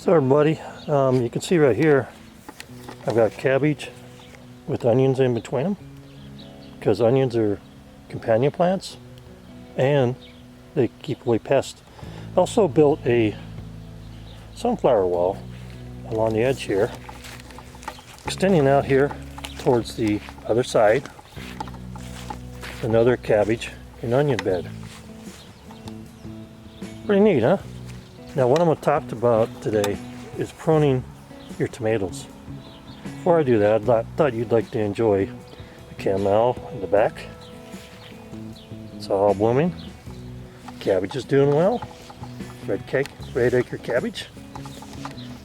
So everybody, you can see right here I've got cabbage with onions in between them, because onions are companion plants and they keep away pests. I also built a sunflower wall along the edge here, extending out here towards the other side, another cabbage and onion bed. Pretty neat, huh? Now what I'm going to talk about today is pruning your tomatoes. Before I do that, I thought you'd like to enjoy the camel in the back. It's all blooming. Cabbage is doing well. Red acre cabbage.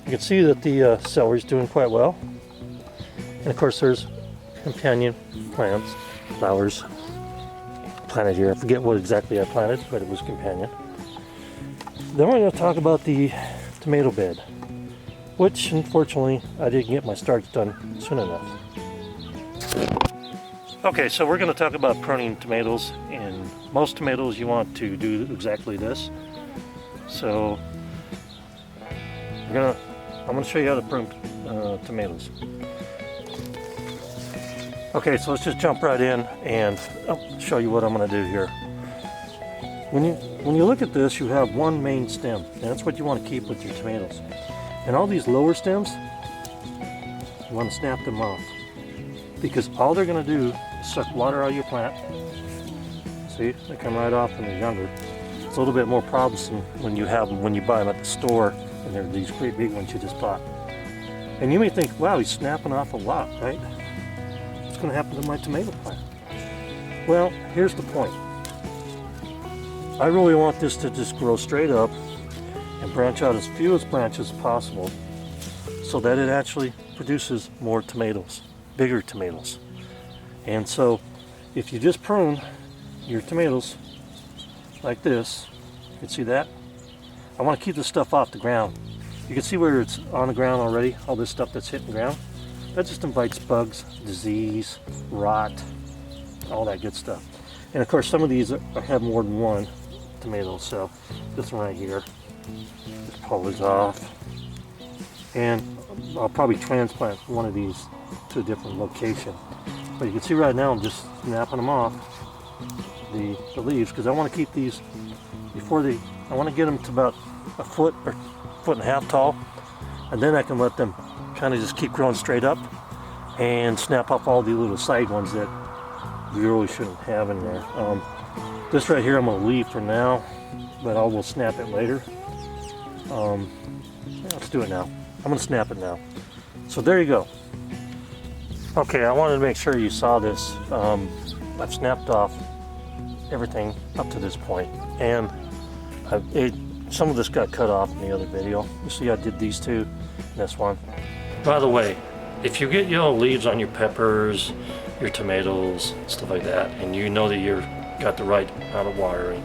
You can see that the celery is doing quite well. And of course there's companion plants, flowers planted here. I forget what exactly I planted, but it was companion. Then we're going to talk about the tomato bed, which unfortunately I didn't get my starts done soon enough. Okay, so we're going to talk about pruning tomatoes, and most tomatoes you want to do exactly this. So I'm going to show you how to prune tomatoes. Okay, so let's just jump right in and I'll show you what I'm going to do here. When you look at this, you have one main stem, and that's what you want to keep with your tomatoes. And all these lower stems, you want to snap them off, because all they're going to do is suck water out of your plant. See, they come right off when they're younger. It's a little bit more problemsome when you have them, when you buy them at the store, and they're these great big ones you just bought. And you may think, wow, he's snapping off a lot, right? What's going to happen to my tomato plant? Well, here's the point. I really want this to just grow straight up and branch out as few as branches as possible, so that it actually produces more tomatoes, bigger tomatoes. And so if you just prune your tomatoes like this, you can see that. I want to keep this stuff off the ground. You can see where it's on the ground already, all this stuff that's hitting the ground. That just invites bugs, disease, rot, all that good stuff. And of course some of these have more than one tomato, so this one right here, just pull this off, and I'll probably transplant one of these to a different location. But you can see right now I'm just snapping them off, the leaves, because I want to keep these I want to get them to about a foot or foot and a half tall, and then I can let them kind of just keep growing straight up and snap off all the little side ones that you really shouldn't have in there. This right here I'm going to leave for now, but I will snap it later. Let's do it now. I'm going to snap it now. So there you go. Okay, I wanted to make sure you saw this. I've snapped off everything up to this point, and some of this got cut off in the other video. You see I did these two and this one. By the way, if you get yellow leaves on your peppers, your tomatoes, stuff like that, and you know that you've got the right amount of watering,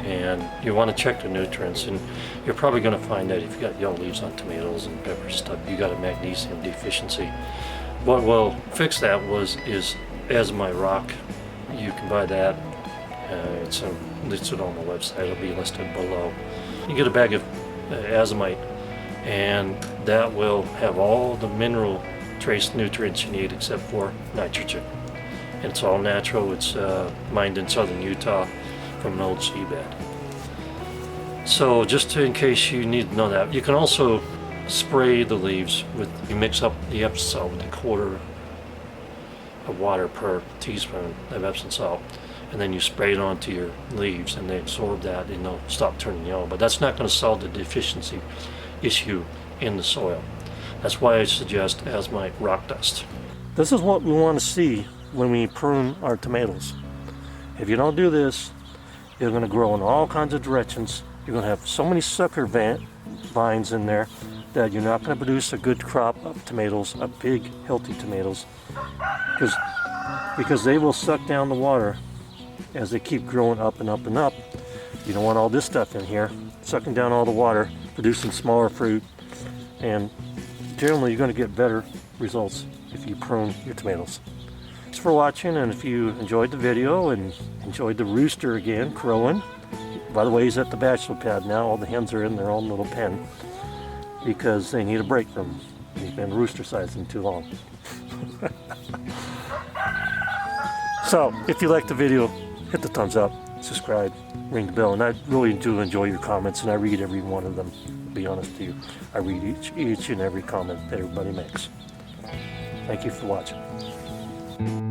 and you want to check the nutrients, and you're probably going to find that if you got yellow leaves on tomatoes and peppers stuff, you got a magnesium deficiency. What will fix that is azomite rock. You can buy that. It's listed on the website. It'll be listed below. You get a bag of azomite, and that will have all the mineral trace nutrients you need except for nitrogen. And it's all natural. It's mined in southern Utah from an old seabed. So just in case you need to know that, you can also spray the leaves you mix up the Epsom salt with a quarter of water per teaspoon of Epsom salt, and then you spray it onto your leaves, and they absorb that and they'll stop turning yellow. But that's not going to solve the deficiency issue in the soil. That's why I suggest azomite rock dust. This is what we want to see when we prune our tomatoes. If you don't do this, you're going to grow in all kinds of directions. You're going to have so many sucker vines in there that you're not going to produce a good crop of tomatoes, of big, healthy tomatoes, because they will suck down the water as they keep growing up and up and up. You don't want all this stuff in here, sucking down all the water, producing smaller fruit, and generally you're going to get better results if you prune your tomatoes. Thanks for watching, and if you enjoyed the video and enjoyed the rooster again crowing, by the way, he's at the bachelor pad now. All the hens are in their own little pen. because they need a break from they've been rooster-sizing too long. So, if you liked the video, hit the thumbs up, subscribe, ring the bell, and I really do enjoy your comments, and I read every one of them, to be honest with you. I read each and every comment that everybody makes. Thank you for watching.